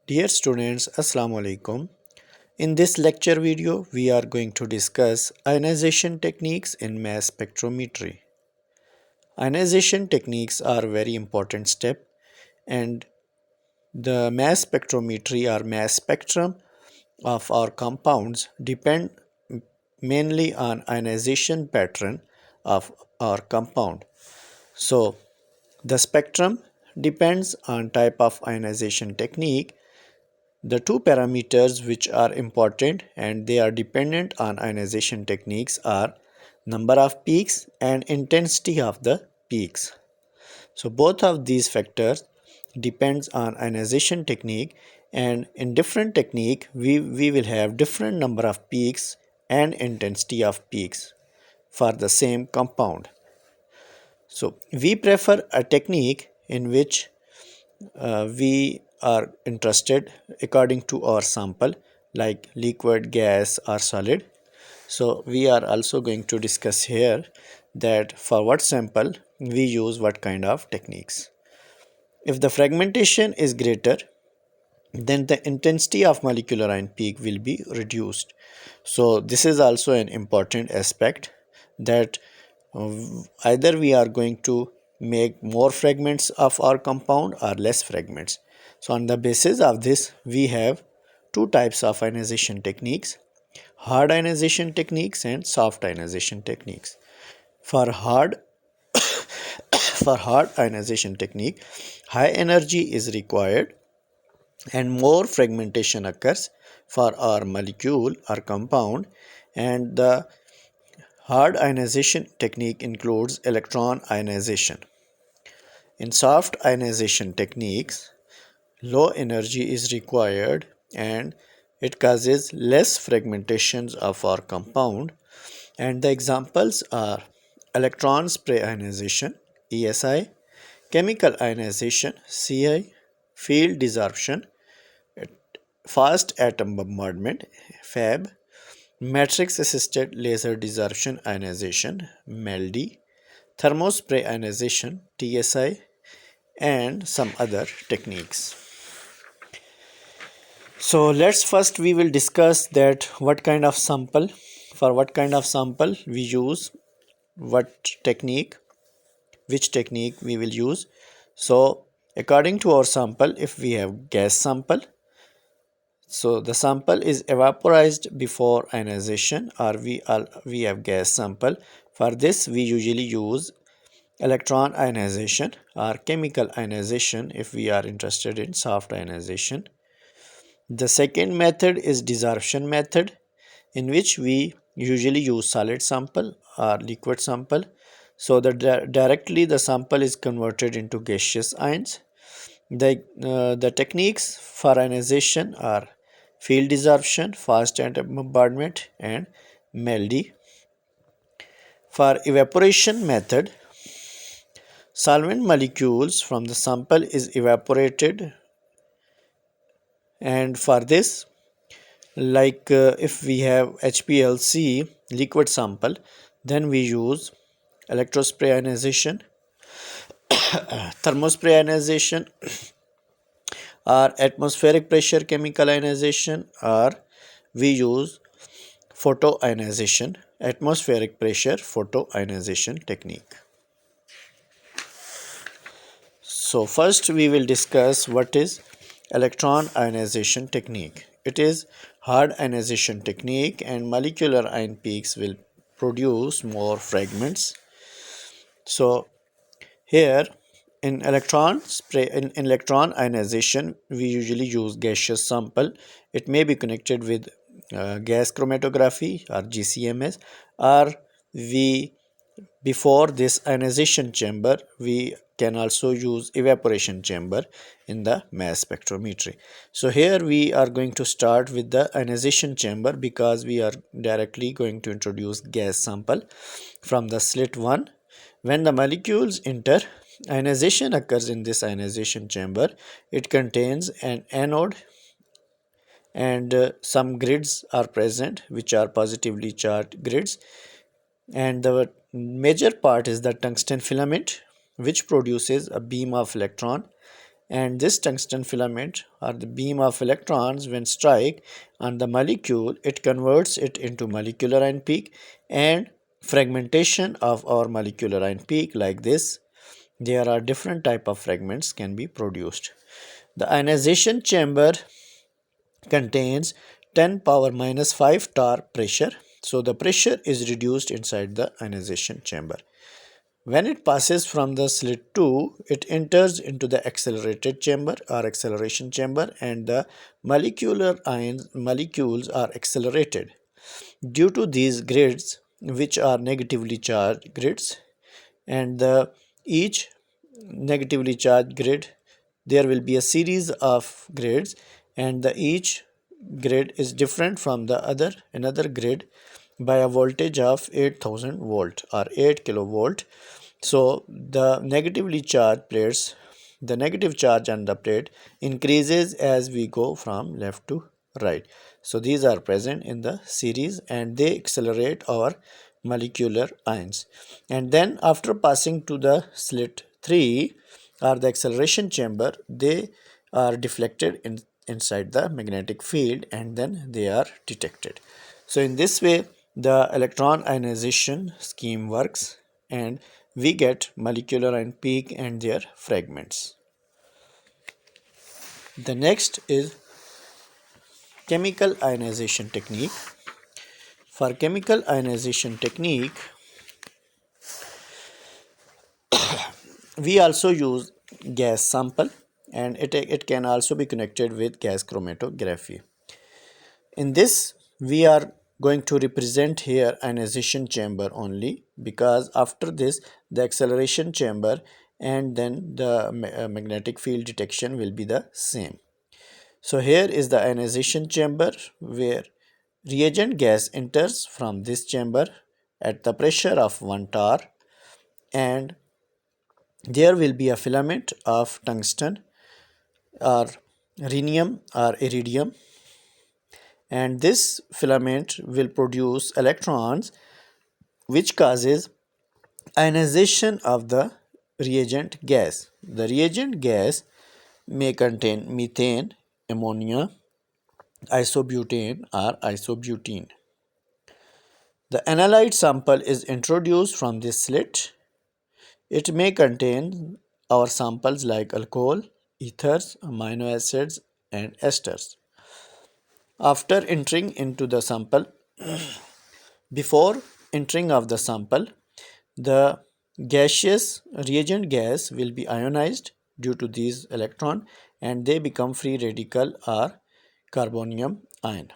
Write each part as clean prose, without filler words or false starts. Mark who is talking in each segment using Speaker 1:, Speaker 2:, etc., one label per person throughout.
Speaker 1: Dear students, Assalamu alaikum. In this lecture video, we are going to discuss ionization techniques in mass spectrometry. Ionization techniques are a very important step, and the mass spectrometry or mass spectrum of our compounds depend mainly on ionization pattern of our compound. So, the spectrum depends on type of ionization technique. The two parameters which are important and they are dependent on ionization techniques are number of peaks and intensity of the peaks. So both of these factors depends on ionization technique, and in different technique we will have different number of peaks and intensity of peaks for the same compound. So we prefer a technique in which we are interested according to our sample, like liquid, gas or solid. So we are also going to discuss here that for what sample we use what kind of techniques. If the fragmentation is greater, then the intensity of molecular ion peak will be reduced. So this is also an important aspect, that either we are going to make more fragments of our compound or less fragments. So on the basis of this, we have two types of ionization techniques: hard ionization techniques and soft ionization techniques. For hard for hard ionization technique, high energy is required and more fragmentation occurs for our molecule or compound, and the hard ionization technique includes electron ionization. In soft ionization techniques, low energy is required and it causes less fragmentations of our compound, and the examples are electron spray ionization ESI, chemical ionization CI, field desorption, fast atom bombardment FAB, matrix assisted laser desorption ionization MALDI, thermospray ionization TSI, and some other techniques. So let's first we will discuss that what kind of sample, for what kind of sample we use what technique, which technique we will use. So according to our sample, if we have gas sample, so the sample is vaporized before ionization, or we have gas sample. For this we usually use electron ionization or chemical ionization if we are interested in soft ionization. The second method is desorption method, in which we usually use solid sample or liquid sample. So directly the sample is converted into gaseous ions. The techniques for ionization are field desorption, fast atom bombardment, and MALDI. For evaporation method, solvent molecules from the sample is evaporated, and for this, like if we have HPLC liquid sample, then we use electrospray ionization, thermospray ionization, or atmospheric pressure chemical ionization, or we use photo ionization, atmospheric pressure photo ionization technique. So first we will discuss what is electron ionization technique. It is hard ionization technique, and molecular ion peaks will produce more fragments. So here in electron ionization, we usually use gaseous sample. It may be connected with gas chromatography or GCMS, or we before this ionization chamber we can also use evaporation chamber in the mass spectrometry. So here we are going to start with the ionization chamber, because we are directly going to introduce gas sample from the slit 1. When the molecules enter, ionization occurs in this ionization chamber. It contains an anode, and some grids are present which are positively charged grids, and the major part is the tungsten filament, which produces a beam of electron, and this tungsten filament or the beam of electrons when strike on the molecule, it converts it into molecular ion peak, and fragmentation of our molecular ion peak like this. There are different type of fragments can be produced. The ionization chamber contains 10 power minus 5 torr pressure. So the pressure is reduced inside the ionization chamber. When it passes from the slit 2, it enters into the accelerated chamber or acceleration chamber, and the molecules are accelerated. Due to these grids, which are negatively charged grids, and each negatively charged grid, there will be a series of grids, and each grid is different from the another grid by a voltage of 8000 volt or 8 kilovolt. So the negatively charged plates, the negative charge on the plate increases as we go from left to right. So these are present in the series and they accelerate our molecular ions. And then after passing to the slit 3 or the acceleration chamber, they are deflected inside the magnetic field and then they are detected. So in this way the electron ionization scheme works and we get molecular ion peak and their fragments. The next is chemical ionization technique. For chemical ionization technique, we also use gas sample, and it can also be connected with gas chromatography. In this, we are going to represent here ionization chamber only, because after this the acceleration chamber and then the magnetic field detection will be the same. So here is the ionization chamber where reagent gas enters from this chamber at the pressure of 1 torr, and there will be a filament of tungsten or rhenium or iridium, and this filament will produce electrons which causes ionization of the reagent gas. The reagent gas may contain methane, ammonia, isobutane or isobutene. The analyte sample is introduced from this slit. It may contain our samples like alcohol, ethers, amino acids and esters. After entering into the sample, before entering of the sample, the gaseous reagent gas will be ionized due to these electron and they become free radical or carbonium ion.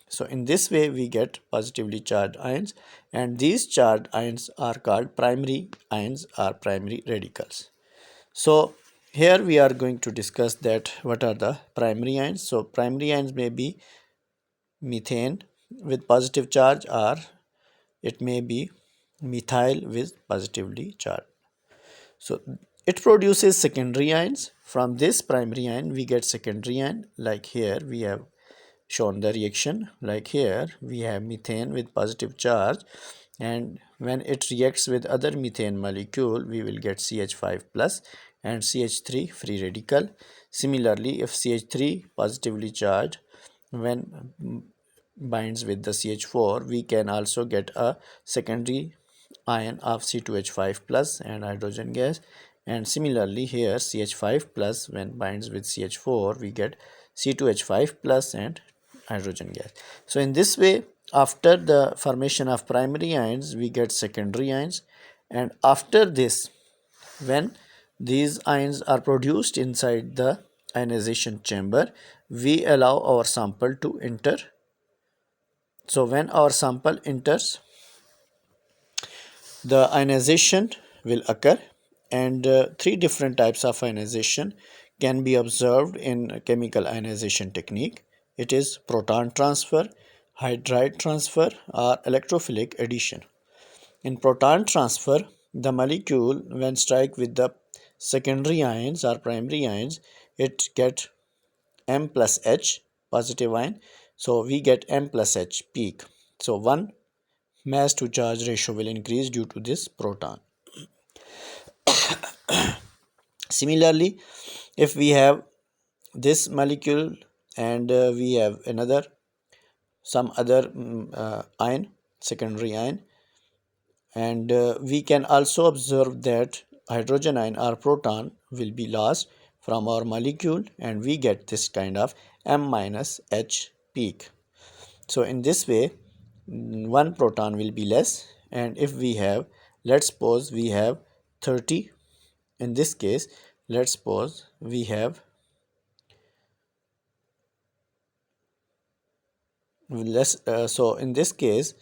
Speaker 1: So in this way we get positively charged ions, and these charged ions are called primary ions or primary radicals. So here we are going to discuss that what are the primary ions. So primary ions may be methane with positive charge, or it may be methyl with positively charged. So it produces secondary ions. From this primary ion we get secondary ion, like here we have shown the reaction. Like here we have methane with positive charge, and when it reacts with other methane molecule we will get CH5 plus and CH3 free radical. Similarly, if CH3 positively charged when binds with the CH4, we can also get a secondary ion of C2H5 plus and hydrogen gas. And similarly here CH5 plus when binds with CH4 we get C2H5 plus and hydrogen gas. So in this way, after the formation of primary ions we get secondary ions, and after this, when these ions are produced inside the ionization chamber, we allow our sample to enter. So when our sample enters, the ionization will occur, and three different types of ionization can be observed in chemical ionization technique. It is proton transfer, hydride transfer or electrophilic addition. In proton transfer, the molecule when strike with the secondary ions or primary ions, it get M plus H positive ion. So we get M plus H peak. So 1 mass to charge ratio will increase due to this proton. Similarly, if we have this molecule and we have another some other ion, secondary ion, and we can also observe that hydrogen ion or proton will be lost from our molecule, and we get this kind of M minus H peak. So in this way, one proton will be less, and if we have, let's suppose we have 30, in this case let's suppose we have less, so in this case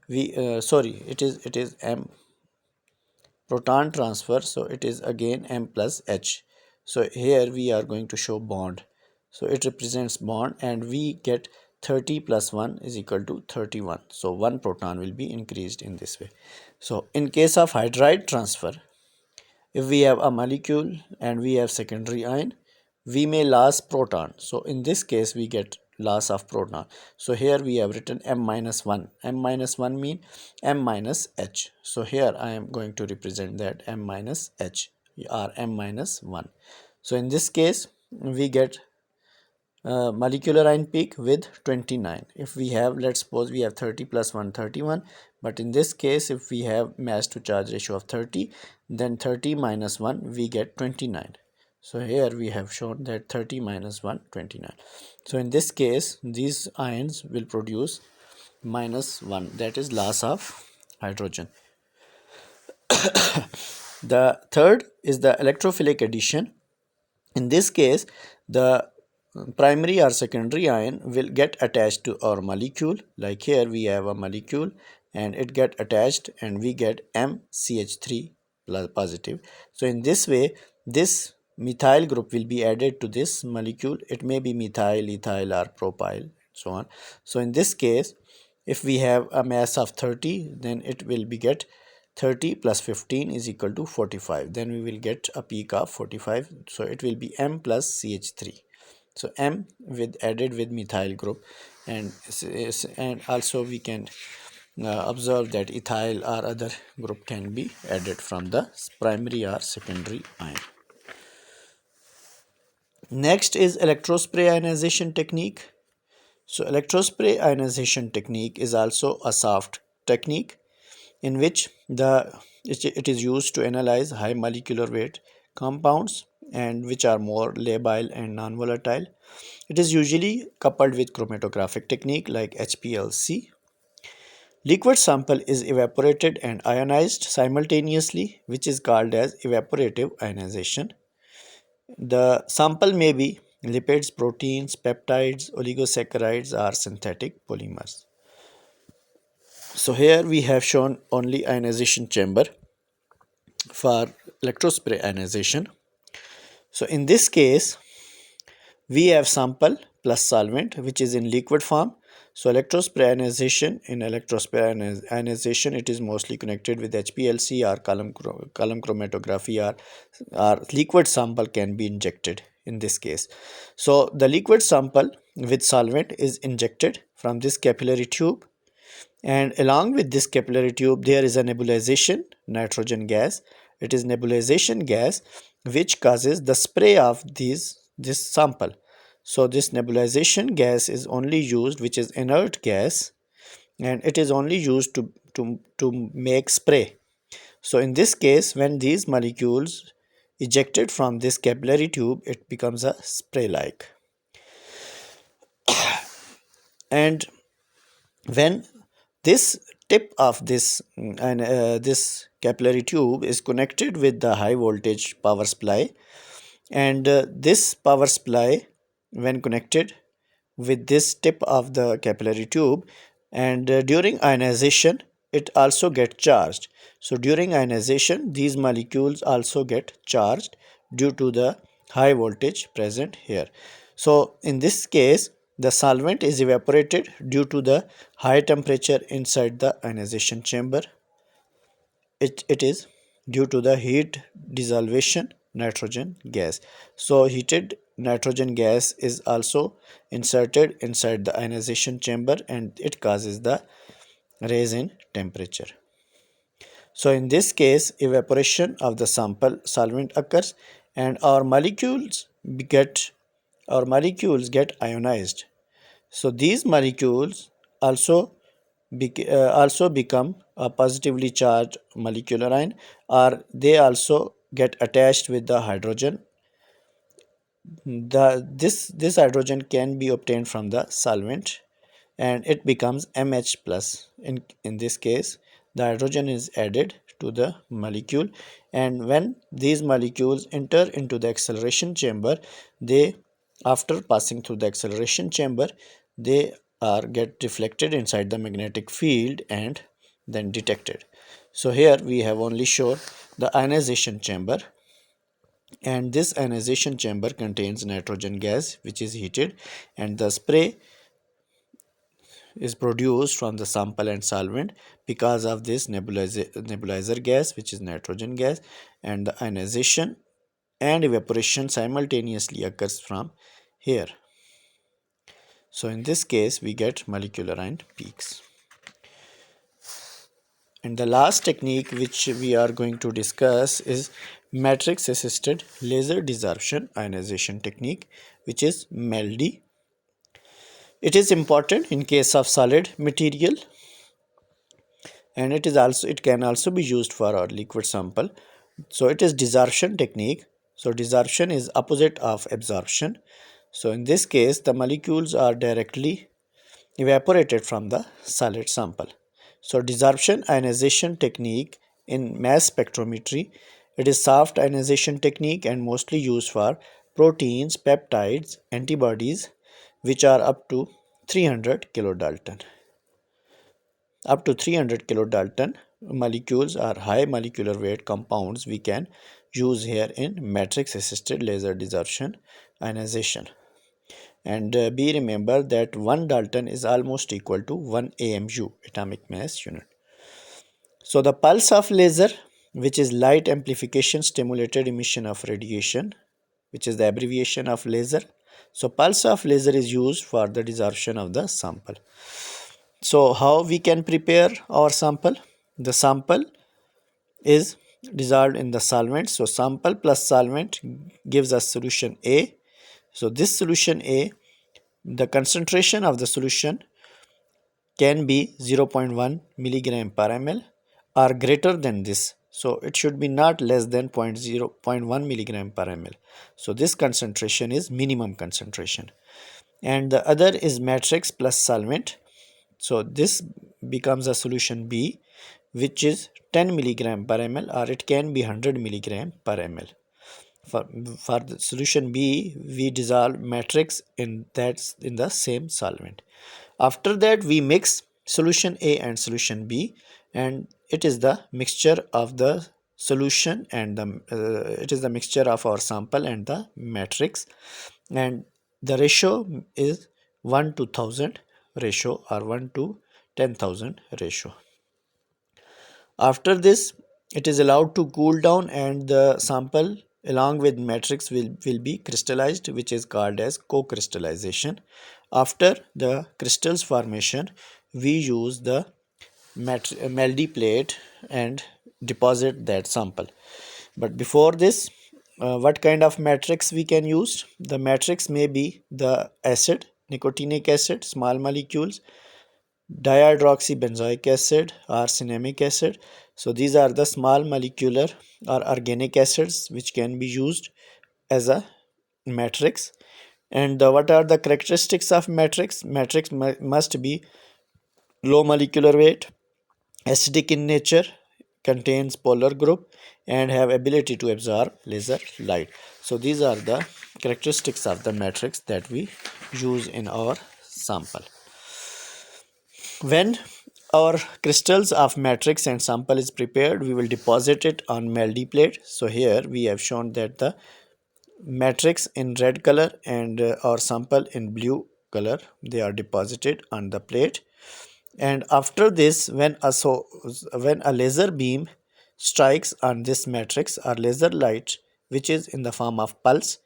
Speaker 1: we sorry, it is M proton transfer, so it is again M plus H. So here we are going to show bond, so it represents bond, and we get 30 plus 1 is equal to 31, so one proton will be increased in this way. So in case of hydride transfer, if we have a molecule and we have secondary ion, we may lose proton. So in this case, we get loss of proton. So here we have written M minus 1. M minus 1 mean M minus H. So here I am going to represent that M minus H or M minus 1. So in this case, we get molecular ion peak with 29. If we have, let's suppose we have 30 plus 1, 31, but in this case if we have mass to charge ratio of 30, then 30 minus 1 we get 29. So here we have shown that 30 minus 1, 29. So in this case these ions will produce minus 1, that is loss of hydrogen. The third is the electrophilic addition. In this case, the primary or secondary ion will get attached to our molecule. Like here we have a molecule and it get attached and we get MCH3 plus positive. So in this way, this methyl group will be added to this molecule. It may be methyl, ethyl or propyl, so on. So in this case, if we have a mass of 30, then it will be get 30 plus 15 is equal to 45. Then we will get a peak of 45. So it will be M plus CH3. So M with added with methyl group, and also we can observe that ethyl or other group can be added from the primary or secondary ion. Next is electrospray ionization technique. So electrospray ionization technique is also a soft technique in which it is used to analyze high molecular weight compounds and which are more labile and non-volatile. It is usually coupled with chromatographic technique like HPLC. Liquid sample is evaporated and ionized simultaneously, which is called as evaporative ionization. The sample may be lipids, proteins, peptides, oligosaccharides, or synthetic polymers. So here we have shown only ionization chamber for electrospray ionization. So in this case, we have sample plus solvent which is in liquid form. So electrospray ionization, in electrospray ionization, it is mostly connected with HPLC or column chromatography, or liquid sample can be injected in this case. So the liquid sample with solvent is injected from this capillary tube, and along with this capillary tube there is a nebulization nitrogen gas. It is nebulization gas which causes the spray of this sample. So this nebulization gas is only used, which is inert gas, and it is only used to make spray. So in this case, when these molecules ejected from this capillary tube, it becomes a spray like. And when this tip of this capillary tube is connected with the high voltage power supply, and this power supply, when connected with this tip of the capillary tube, and during ionization it also get charged. So during ionization these molecules also get charged due to the high voltage present here. So in this case the solvent is evaporated due to the high temperature inside the ionization chamber. It is due to the heat dissolution nitrogen gas. So heated nitrogen gas is also inserted inside the ionization chamber, and it causes the raise in temperature. So in this case evaporation of the sample solvent occurs, and our molecules get ionized. So these molecules also become a positively charged molecular ion, or they also get attached with the hydrogen. This hydrogen can be obtained from the solvent, and it becomes MH plus. In this case, the hydrogen is added to the molecule, and when these molecules enter into the acceleration chamber, they after passing through the acceleration chamber, they are get reflected inside the magnetic field and then detected. So here we have only shown the ionization chamber, and this ionization chamber contains nitrogen gas which is heated, and the spray is produced from the sample and solvent because of this nebulizer gas which is nitrogen gas, and the ionization and evaporation simultaneously occurs from here. So in this case we get molecular ion peaks. And the last technique which we are going to discuss is matrix assisted laser desorption ionization technique, which is MALDI. It is important in case of solid material, and it can also be used for our liquid sample. So it is desorption technique. So desorption is opposite of absorption. So in this case the molecules are directly evaporated from the solid sample. So desorption ionization technique in mass spectrometry, it is soft ionization technique and mostly used for proteins, peptides, antibodies which are up to 300 kilodalton. Up to 300 kilodalton molecules are high molecular weight compounds we can use here in matrix assisted laser desorption ionization. And be remember that 1 dalton is almost equal to 1 AMU, atomic mass unit. So the pulse of laser, which is light amplification stimulated emission of radiation, which is the abbreviation of laser. So pulse of laser is used for the desorption of the sample. So how we can prepare our sample? The sample is dissolved in the solvent. So sample plus solvent gives us solution A. So this solution A, the concentration of the solution can be 0.1 milligram per ml or greater than this. So it should be not less than 0.1 milligram per ml. So this concentration is minimum concentration. And the other is matrix plus solvent. So this becomes a solution B, which is 10 milligram per ml, or it can be 100 milligram per ml. For the solution B, we dissolve matrix in the same solvent. After that, we mix solution A and solution B, and it is the mixture of the solution and it is the mixture of our sample and the matrix, and the ratio is 1 to 1000 ratio or 1 to 10,000 ratio. After this, it is allowed to cool down, and the sample along with matrix will be crystallized, which is called as co-crystallization. After the crystals formation, we use the MALDI plate and deposit that sample. But before this, what kind of matrix we can use? The matrix may be the acid, nicotinic acid, small molecules, dihydroxybenzoic acid or cinnamic acid. So these are the small molecular or organic acids which can be used as a matrix. And what are the characteristics of matrix? Matrix must be low molecular weight, acidic in nature, contains polar group, and have ability to absorb laser light. So these are the characteristics of the matrix that we use in our sample. When our crystals of matrix and sample is prepared, we will deposit it on MALDI plate. So here we have shown that the matrix in red color and our sample in blue color, they are deposited on the plate. And after this, when a laser beam strikes on this matrix or laser light, which is in the form of pulse,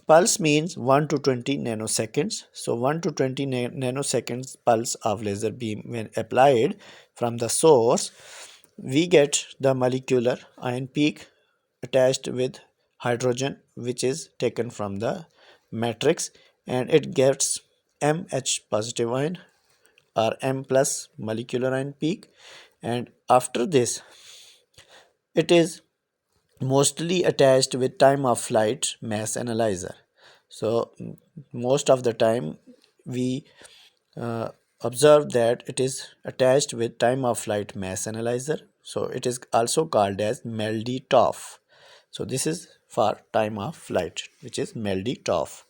Speaker 1: pulse means 1 to 20 nanoseconds. So 1 to 20 nanoseconds pulse of laser beam when applied from the source, we get the molecular ion peak attached with hydrogen which is taken from the matrix, and it gets MH positive ion or M plus molecular ion peak, and after this it is mostly attached with time of flight mass analyzer. So most of the time we uh, observe that it is attached with time of flight mass analyzer, so it is also called as MALDI-TOF. So this is for time of flight, which is MALDI-TOF.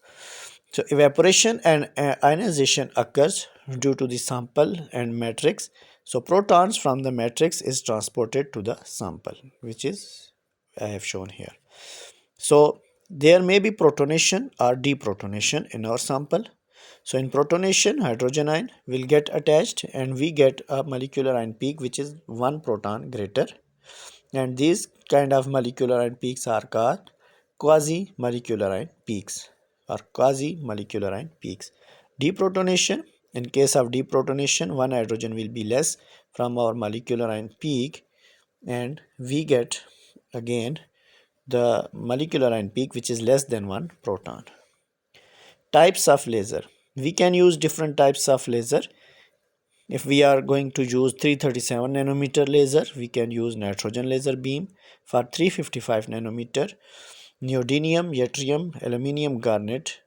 Speaker 1: So evaporation and ionization occurs due to the sample and matrix. So protons from the matrix is transported to the sample, which is I have shown here. So there may be protonation or deprotonation in our sample. So in protonation, hydrogen ion will get attached and we get a molecular ion peak which is one proton greater, and these kind of molecular ion peaks are called quasi molecular ion peaks or quasi molecular ion peaks. Deprotonation, in case of deprotonation, one hydrogen will be less from our molecular ion peak and we get again the molecular ion peak which is less than one proton. Types of laser, we can use different types of laser. If we are going to use 337 nanometer laser, we can use nitrogen laser beam. For 355 nanometer, neodymium, yttrium, aluminium garnet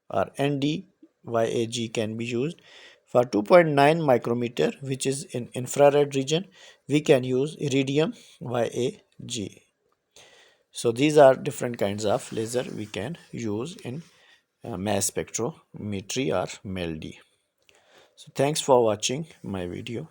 Speaker 1: or NdYAG can be used. For 2.9 micrometer, which is in infrared region, we can use iridium YAG. So these are different kinds of laser we can use in mass spectrometry or MALDI. So thanks for watching my video.